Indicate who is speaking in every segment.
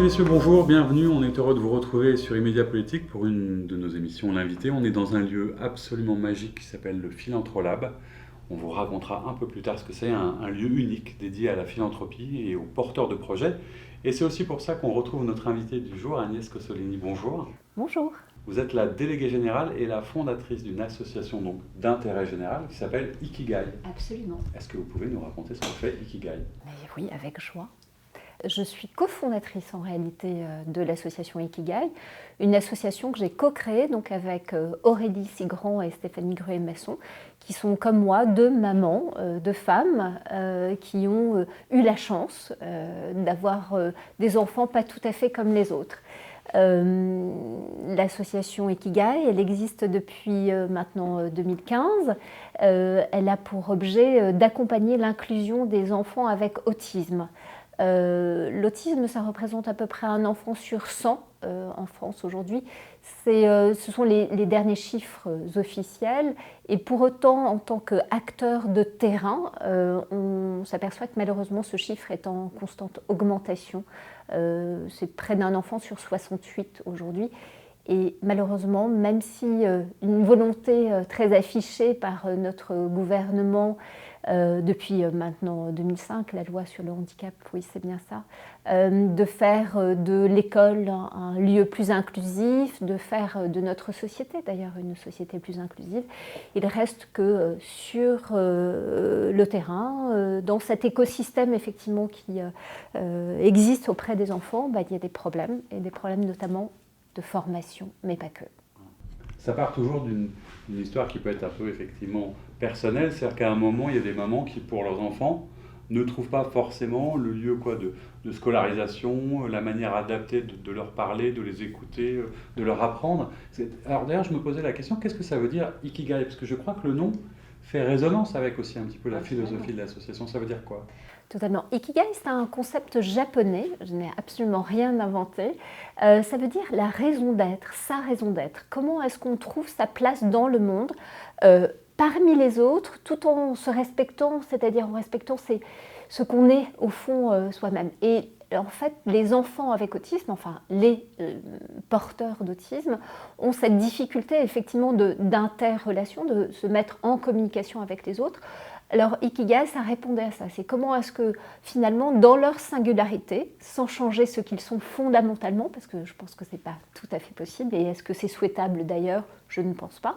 Speaker 1: et messieurs, bonjour, bienvenue. On est heureux de vous retrouver sur Immédiat Politique pour une de nos émissions, l'invité. On est dans un lieu absolument magique qui s'appelle le Philanthrolab. On vous racontera un peu plus tard ce que c'est, un lieu unique dédié à la philanthropie et aux porteurs de projets. Et c'est aussi pour ça qu'on retrouve notre invitée du jour, Agnès Cossolini. Bonjour.
Speaker 2: Bonjour.
Speaker 1: Vous êtes la déléguée générale et la fondatrice d'une association donc d'intérêt général qui s'appelle Ikigai.
Speaker 2: Absolument.
Speaker 1: Est-ce que vous pouvez nous raconter ce que fait Ikigai?
Speaker 2: Mais oui, avec joie. Je suis cofondatrice en réalité de l'association Ikigai, une association que j'ai co-créée donc avec Aurélie Sigrand et Stéphanie Gruet-Masson, qui sont comme moi deux mamans, deux femmes qui ont eu la chance d'avoir des enfants pas tout à fait comme les autres. L'association Ikigai, elle existe depuis maintenant 2015. Elle a pour objet d'accompagner l'inclusion des enfants avec autisme. L'autisme, ça représente à peu près un enfant sur 100 en France aujourd'hui. Ce sont les derniers chiffres officiels. Et pour autant, en tant qu'acteur de terrain, on s'aperçoit que malheureusement, ce chiffre est en constante augmentation. C'est près d'un enfant sur 68 aujourd'hui. Et malheureusement, même si une volonté très affichée par notre gouvernement depuis maintenant 2005, la loi sur le handicap, oui c'est bien ça, de faire de l'école un lieu plus inclusif, de faire de notre société d'ailleurs une société plus inclusive, il reste que sur le terrain, dans cet écosystème effectivement qui existe auprès des enfants, il y a des problèmes, et des problèmes notamment de formation, mais pas que.
Speaker 1: Ça part toujours d'une histoire qui peut être un peu effectivement personnelle, c'est-à-dire qu'à un moment, il y a des mamans qui, pour leurs enfants, ne trouvent pas forcément le lieu de scolarisation, la manière adaptée de leur parler, de les écouter, de leur apprendre. Alors d'ailleurs, je me posais la question, qu'est-ce que ça veut dire Ikigai? Parce que je crois que le nom fait résonance avec aussi un petit peu la philosophie de l'association. Ça veut dire quoi?
Speaker 2: Totalement. Ikigai, c'est un concept japonais, je n'ai absolument rien inventé. Ça veut dire la raison d'être, sa raison d'être. Comment est-ce qu'on trouve sa place dans le monde parmi les autres, tout en se respectant, c'est-à-dire en respectant ce qu'on est au fond soi-même. Et en fait, les enfants avec autisme, enfin les porteurs d'autisme, ont cette difficulté effectivement d'interrelation, de se mettre en communication avec les autres. Alors Ikigai, ça répondait à ça. C'est comment est-ce que finalement, dans leur singularité, sans changer ce qu'ils sont fondamentalement, parce que je pense que ce n'est pas tout à fait possible, et est-ce que c'est souhaitable d'ailleurs? Je ne pense pas.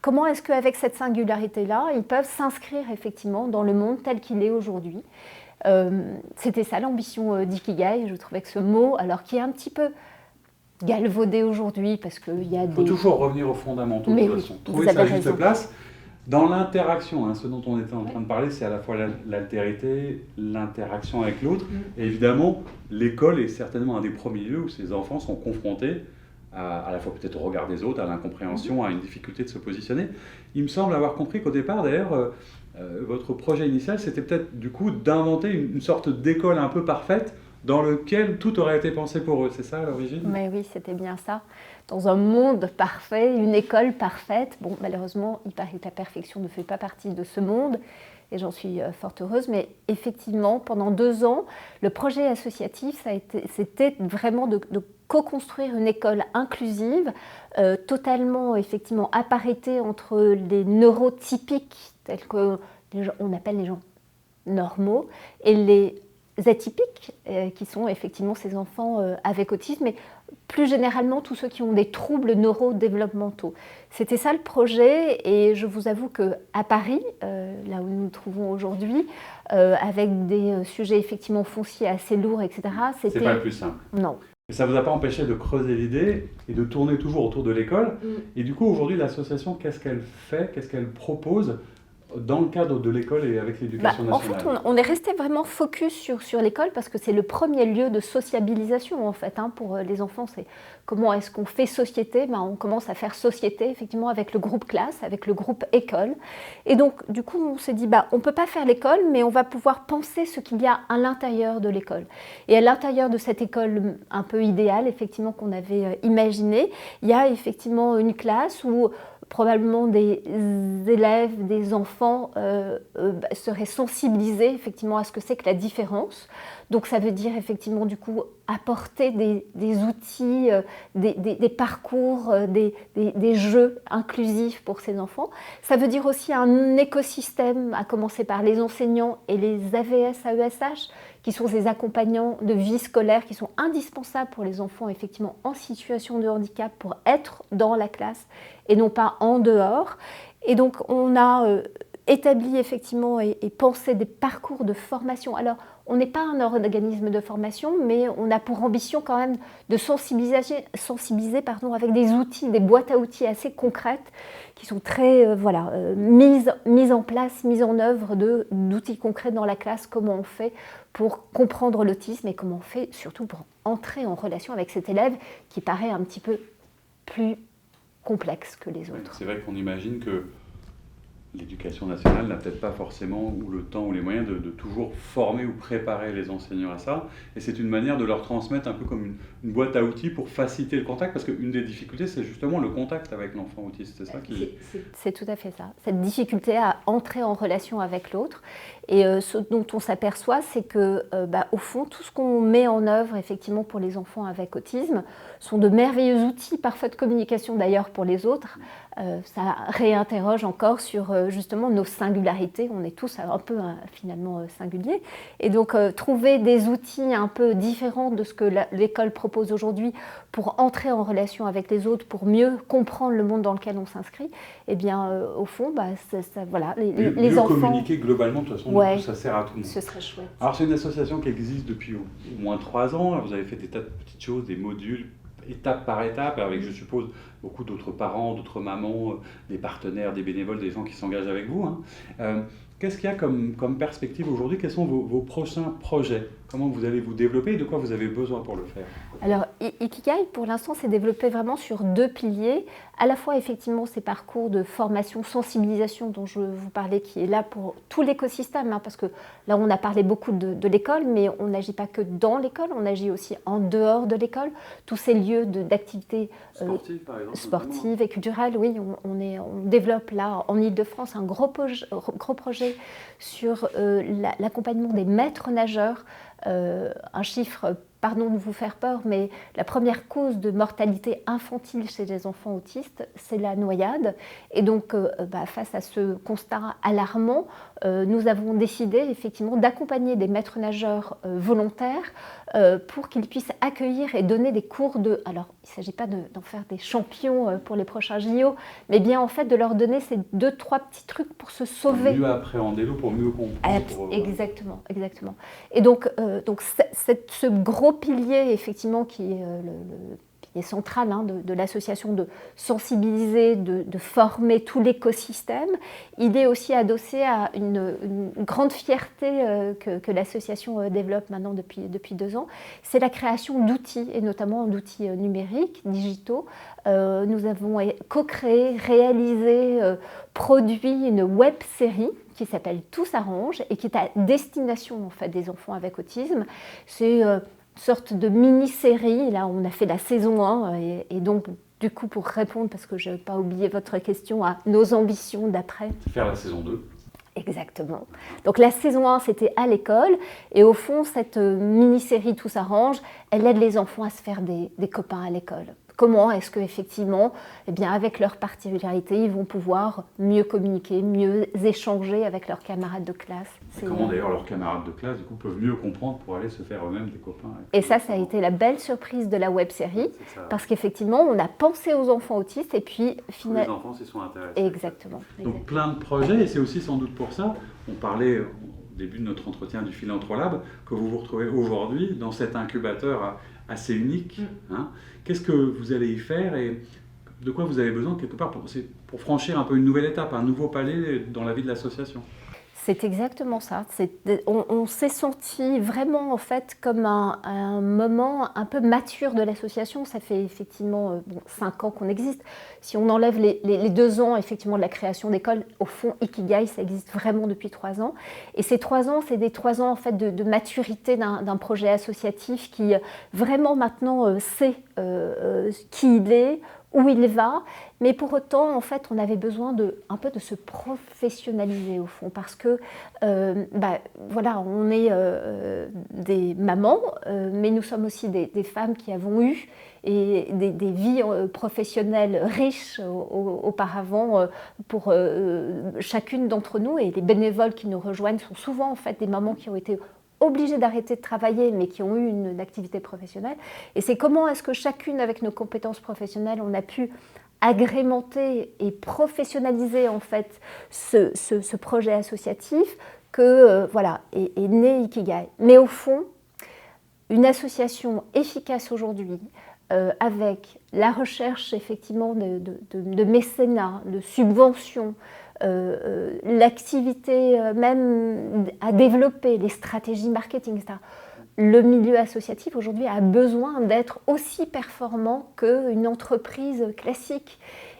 Speaker 2: Comment est-ce qu'avec cette singularité-là, ils peuvent s'inscrire effectivement dans le monde tel qu'il est aujourd'hui? C'était ça l'ambition d'Ikigai. Je trouvais que ce mot, alors qui est un petit peu galvaudé aujourd'hui, parce qu'il y a des...
Speaker 1: Il faut toujours revenir aux fondamentaux de toute façon. Trouver sa juste place. Dans l'interaction, ce dont on était en train de parler, c'est à la fois l'altérité, l'interaction avec l'autre. Et évidemment, l'école est certainement un des premiers lieux où ces enfants sont confrontés à la fois peut-être au regard des autres, à l'incompréhension, à une difficulté de se positionner. Il me semble avoir compris qu'au départ, d'ailleurs, votre projet initial, c'était peut-être du coup d'inventer une sorte d'école un peu parfaite dans lequel tout aurait été pensé pour eux. C'est ça à l'origine?
Speaker 2: Mais oui, c'était bien ça. Dans un monde parfait, une école parfaite. Bon, malheureusement, il paraît que la perfection ne fait pas partie de ce monde, et j'en suis fort heureuse. Mais effectivement, pendant 2 ans, le projet associatif, c'était vraiment de co-construire une école inclusive, totalement effectivement à parité entre les neurotypiques, tels qu'on appelle les gens normaux, et les atypiques, qui sont effectivement ces enfants avec autisme, mais plus généralement tous ceux qui ont des troubles neurodéveloppementaux. C'était ça le projet, et je vous avoue qu'à Paris, là où nous nous trouvons aujourd'hui, avec des sujets effectivement fonciers assez lourds, etc.,
Speaker 1: c'était... C'est pas le plus simple.
Speaker 2: Non.
Speaker 1: Mais ça ne vous a pas empêché de creuser l'idée et de tourner toujours autour de l'école. Et du coup, aujourd'hui, l'association, qu'est-ce qu'elle fait? Qu'est-ce qu'elle propose dans le cadre de l'école et avec l'éducation nationale?
Speaker 2: En fait, on est resté vraiment focus sur l'école, parce que c'est le premier lieu de sociabilisation en fait, pour les enfants. C'est comment est-ce qu'on fait société? On commence à faire société effectivement avec le groupe classe, avec le groupe école. Et donc du coup on s'est dit on ne peut pas faire l'école, mais on va pouvoir penser ce qu'il y a à l'intérieur de l'école. Et à l'intérieur de cette école un peu idéale effectivement qu'on avait imaginée, il y a effectivement une classe où probablement des élèves, des enfants seraient sensibilisés effectivement à ce que c'est que la différence. Donc ça veut dire effectivement du coup apporter des outils, des parcours, des jeux inclusifs pour ces enfants. Ça veut dire aussi un écosystème, à commencer par les enseignants et les AVS, AESH, qui sont ces accompagnants de vie scolaire qui sont indispensables pour les enfants effectivement en situation de handicap pour être dans la classe et non pas en dehors. Et donc on a établi effectivement et pensé des parcours de formation. Alors on n'est pas un organisme de formation, mais on a pour ambition quand même de sensibiliser avec des outils, des boîtes à outils assez concrètes qui sont très mises en place, mises en œuvre d'outils concrets dans la classe, comment on fait pour comprendre l'autisme et comment on fait surtout pour entrer en relation avec cet élève qui paraît un petit peu plus complexe que les autres.
Speaker 1: C'est vrai qu'on imagine que l'éducation nationale n'a peut-être pas forcément ou le temps ou les moyens de toujours former ou préparer les enseignants à ça. Et c'est une manière de leur transmettre un peu comme une boîte à outils pour faciliter le contact, parce qu'une des difficultés, c'est justement le contact avec l'enfant autiste. C'est ça qui...
Speaker 2: C'est tout à fait ça. Cette difficulté à entrer en relation avec l'autre. Et ce dont on s'aperçoit, c'est que, au fond, tout ce qu'on met en œuvre effectivement pour les enfants avec autisme sont de merveilleux outils, parfois de communication d'ailleurs pour les autres. Ça réinterroge encore sur justement nos singularités. On est tous un peu finalement singuliers. Et donc trouver des outils un peu différents de ce que l'école propose aujourd'hui pour entrer en relation avec les autres, pour mieux comprendre le monde dans lequel on s'inscrit, eh bien au fond, voilà, les enfants...
Speaker 1: communiquer globalement, de toute façon,
Speaker 2: ouais,
Speaker 1: ça sert à tout le monde.
Speaker 2: Ce serait chouette.
Speaker 1: Alors c'est une association qui existe depuis au moins 3 ans. Vous avez fait des tas de petites choses, des modules, étape par étape, avec, je suppose, beaucoup d'autres parents, d'autres mamans, des partenaires, des bénévoles, des gens qui s'engagent avec vous. Qu'est-ce qu'il y a comme perspective aujourd'hui? Quels sont vos prochains projets? Comment vous allez vous développer et de quoi vous avez besoin pour le faire?
Speaker 2: Alors, Ikigai, pour l'instant, s'est développé vraiment sur 2 piliers. À la fois, effectivement, ces parcours de formation, sensibilisation dont je vous parlais, qui est là pour tout l'écosystème, parce que là, on a parlé beaucoup de l'école, mais on n'agit pas que dans l'école, on agit aussi en dehors de l'école. Tous ces lieux d'activités sportives et culturelles, oui, on développe là, en Ile-de-France, un gros projet sur l'accompagnement des maîtres nageurs. Un chiffre, pardon de vous faire peur, mais la première cause de mortalité infantile chez les enfants autistes, c'est la noyade. Et donc, face à ce constat alarmant, nous avons décidé effectivement d'accompagner des maîtres nageurs volontaires pour qu'ils puissent accueillir et donner des cours de... Alors, il ne s'agit pas d'en faire des champions pour les prochains JO, mais bien en fait de leur donner ces 2-3 petits trucs pour se sauver.
Speaker 1: Pour mieux appréhender l'eau, pour mieux comprendre.
Speaker 2: Exactement. Et donc ce gros pilier, effectivement, qui est le pilier central de l'association, de sensibiliser, de former tout l'écosystème, il est aussi adossé à une grande fierté que l'association développe maintenant depuis 2 ans. C'est la création d'outils, et notamment d'outils numériques, digitaux. Nous avons co-créé, réalisé, produit une web-série qui s'appelle Tout s'arrange et qui est à destination en fait, des enfants avec autisme. C'est une sorte de mini-série. Là, on a fait la saison 1 et donc, du coup, pour répondre, parce que je n'ai pas oublié votre question, à nos ambitions d'après.
Speaker 1: Faire la saison 2.
Speaker 2: Exactement. Donc la saison 1, c'était à l'école. Et au fond, cette mini-série Tout s'arrange, elle aide les enfants à se faire des copains à l'école. Comment est-ce qu'effectivement, avec leurs particularités, ils vont pouvoir mieux communiquer, mieux échanger avec leurs camarades de classe.
Speaker 1: Comment d'ailleurs leurs camarades de classe du coup, peuvent mieux comprendre pour aller se faire eux-mêmes des copains.
Speaker 2: Et ça a été la belle surprise de la web-série, parce qu'effectivement, on a pensé aux enfants autistes et puis finalement...
Speaker 1: Les enfants s'y sont intéressés.
Speaker 2: Exactement.
Speaker 1: Donc plein de projets, et c'est aussi sans doute pour ça, on parlait au début de notre entretien du Philanthrolab, que vous vous retrouvez aujourd'hui dans cet incubateur assez unique. Qu'est-ce que vous allez y faire et de quoi vous avez besoin quelque part pour franchir un peu une nouvelle étape, un nouveau palier dans la vie de l'association?
Speaker 2: C'est exactement ça. On s'est senti vraiment en fait comme un moment un peu mature de l'association. Ça fait effectivement 5 ans qu'on existe. Si on enlève les 2 ans effectivement de la création d'école, au fond Ikigai ça existe vraiment depuis 3 ans. Et ces 3 ans, c'est des 3 ans en fait de maturité d'un projet associatif qui vraiment maintenant sait qui il est, où il va, mais pour autant, en fait, on avait besoin un peu de se professionnaliser au fond, parce que, voilà, on est des mamans, mais nous sommes aussi des femmes qui avons eu et des vies professionnelles riches auparavant pour chacune d'entre nous, et les bénévoles qui nous rejoignent sont souvent en fait des mamans qui ont été obligées d'arrêter de travailler, mais qui ont eu une activité professionnelle. Et c'est comment est-ce que chacune, avec nos compétences professionnelles, on a pu agrémenter et professionnaliser en fait ce projet associatif que voilà, est né Ikigai. Mais au fond, une association efficace aujourd'hui, avec la recherche effectivement de mécénat, de subventions, l'activité même à développer, les stratégies marketing, etc. Le milieu associatif aujourd'hui a besoin d'être aussi performant qu'une entreprise classique.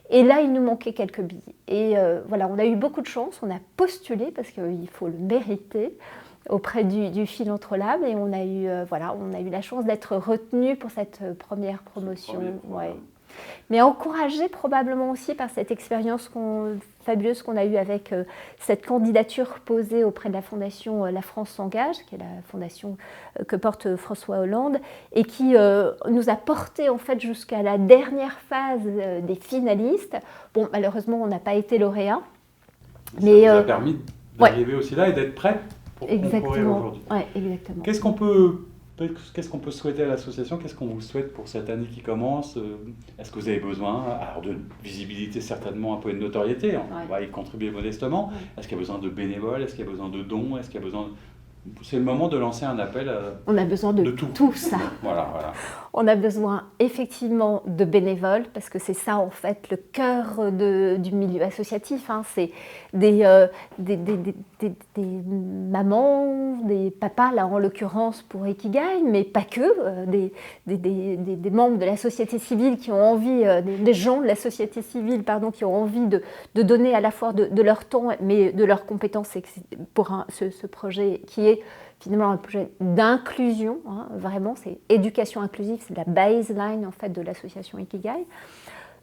Speaker 2: Et là, il nous manquait quelques billes. Et voilà, on a eu beaucoup de chance, on a postulé parce qu'il faut le mériter auprès du Philantrolab, et on a eu la chance d'être retenu pour cette première promotion. Ouais. Mais encouragé probablement aussi par cette expérience fabuleuse qu'on a eue avec cette candidature posée auprès de la fondation La France s'engage, qui est la fondation que porte François Hollande, et qui nous a porté en fait jusqu'à la dernière phase des finalistes. Bon, malheureusement, on n'a pas été lauréat.
Speaker 1: Mais ça nous a permis d'arriver aussi là et d'être prêts pour concourir aujourd'hui.
Speaker 2: Ouais, exactement.
Speaker 1: Qu'est-ce qu'on peut souhaiter à l'association? Qu'est-ce qu'on vous souhaite pour cette année qui commence? Est-ce que vous avez besoin de visibilité, certainement un peu de notoriété? On va y contribuer modestement. Ouais. Est-ce qu'il y a besoin de bénévoles? Est-ce qu'il y a besoin de dons? Est-ce qu'il y a besoin C'est le moment de lancer un appel
Speaker 2: On a besoin de tout ça.
Speaker 1: Voilà.
Speaker 2: On a besoin effectivement de bénévoles, parce que c'est ça en fait le cœur du milieu associatif. Hein. C'est des mamans, des papas, là en l'occurrence pour Ikigai, mais pas que, des membres de la société civile qui ont envie, des gens de la société civile qui ont envie de donner à la fois de leur temps, mais de leurs compétences pour ce projet qui est finalement un projet d'inclusion, hein, vraiment, c'est éducation inclusive, c'est la baseline en fait de l'association Ikigai,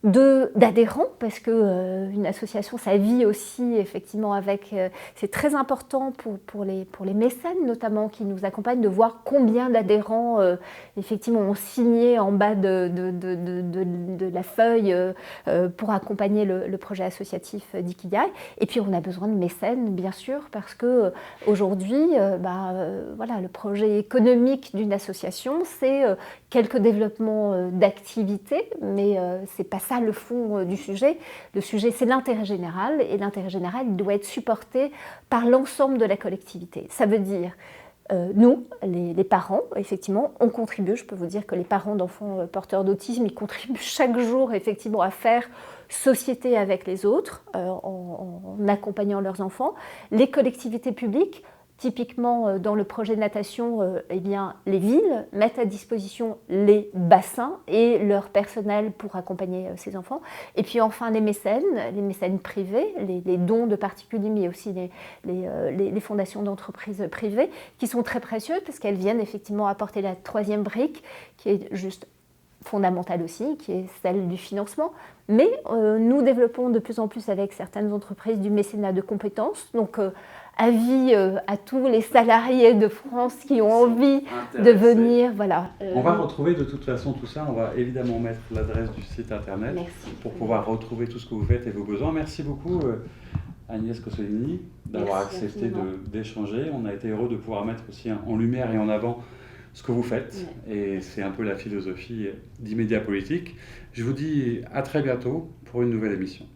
Speaker 2: d'adhérents, parce que une association, ça vit aussi effectivement avec, c'est très important pour les mécènes notamment qui nous accompagnent, de voir combien d'adhérents effectivement ont signé en bas de la feuille pour accompagner le projet associatif d'Ikigai. Et puis on a besoin de mécènes bien sûr, parce que aujourd'hui voilà, le projet économique d'une association, c'est quelques développements d'activités, mais c'est pas ça le fond du sujet. Le sujet, c'est l'intérêt général, et l'intérêt général, il doit être supporté par l'ensemble de la collectivité. Ça veut dire, nous, les parents, effectivement, on contribue. Je peux vous dire que les parents d'enfants porteurs d'autisme, ils contribuent chaque jour, effectivement, à faire société avec les autres, en accompagnant leurs enfants. Les collectivités publiques, typiquement, dans le projet de natation, les villes mettent à disposition les bassins et leur personnel pour accompagner ces enfants. Et puis enfin, les mécènes privés, les dons de particuliers, mais aussi les fondations d'entreprises privées, qui sont très précieuses parce qu'elles viennent effectivement apporter la troisième brique, qui est juste fondamentale aussi, qui est celle du financement. Mais nous développons de plus en plus avec certaines entreprises du mécénat de compétences. Donc, avis à tous les salariés de France qui ont envie de venir. Voilà.
Speaker 1: On va retrouver de toute façon tout ça. On va évidemment mettre l'adresse du site internet pour pouvoir retrouver tout ce que vous faites et vos besoins. Merci beaucoup Agnès Cossolini d'avoir accepté d'échanger. On a été heureux de pouvoir mettre aussi en lumière et en avant ce que vous faites. Et c'est un peu la philosophie d'Immédiat Politique. Je vous dis à très bientôt pour une nouvelle émission.